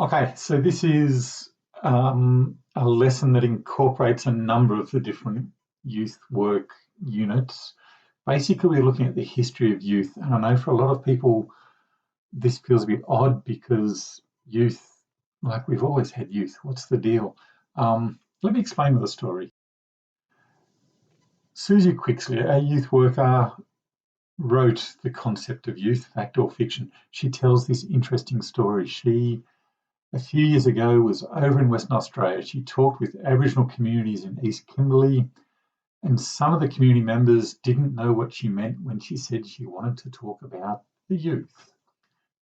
Okay, so this is a lesson that incorporates a number of the different youth work units. Basically, we're looking at the history of youth, and I know for a lot of people this feels a bit odd because youth, like we've always had youth, what's the deal? Let me explain with a story. Susie Quixley, a youth worker, wrote the concept of youth, fact or fiction. She tells this interesting story. She a few years ago was over in Western Australia. She talked with Aboriginal communities in East Kimberley, and some of the community members didn't know what she meant when she said she wanted to talk about the youth.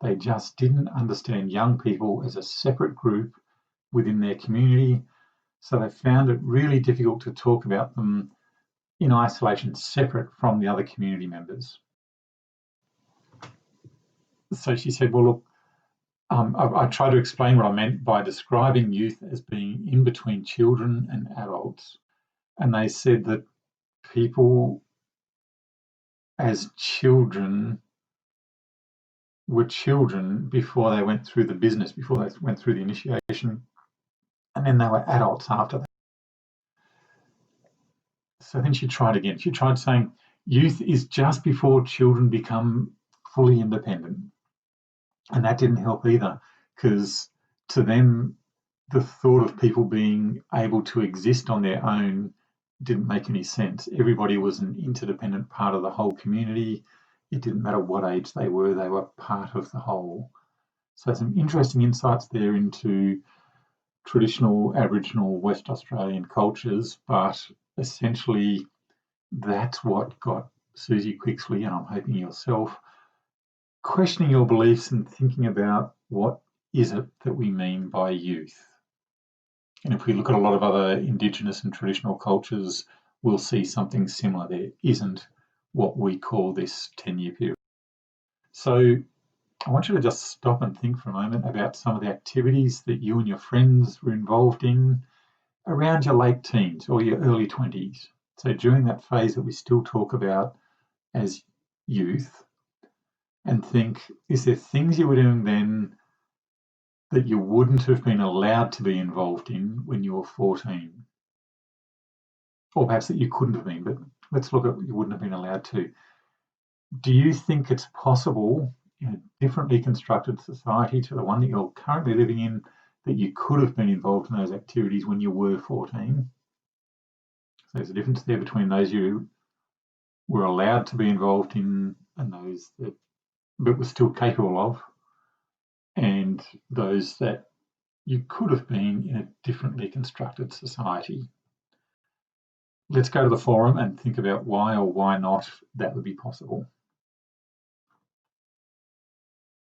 They just didn't understand young people as a separate group within their community, so they found it really difficult to talk about them in isolation, separate from the other community members. So she said, well, look, I tried to explain what I meant by describing youth as being in between children and adults. And they said that people as children were children before they went through the business, before they went through the initiation, and then they were adults after that. So then she tried again. She tried saying youth is just before children become fully independent. And that didn't help either, because to them, the thought of people being able to exist on their own didn't make any sense. Everybody was an interdependent part of the whole community. It didn't matter what age they were part of the whole. So some interesting insights there into traditional Aboriginal West Australian cultures, but essentially that's what got Susie Quixley, and I'm hoping yourself, questioning your beliefs and thinking about what is it that we mean by youth. And if we look at a lot of other Indigenous and traditional cultures, we'll see something similar. There isn't what we call this 10-year period. So I want you to just stop and think for a moment about some of the activities that you and your friends were involved in around your late teens or your early 20s. So during that phase that we still talk about as youth, and think, is there things you were doing then that you wouldn't have been allowed to be involved in when you were 14? Or perhaps that you couldn't have been, but let's look at what you wouldn't have been allowed to. Do you think it's possible in a differently constructed society to the one that you're currently living in that you could have been involved in those activities when you were 14? So there's a difference there between those you were allowed to be involved in and those that but were still capable of, and those that you could have been in a differently constructed society. Let's go to the forum and think about why or why not that would be possible.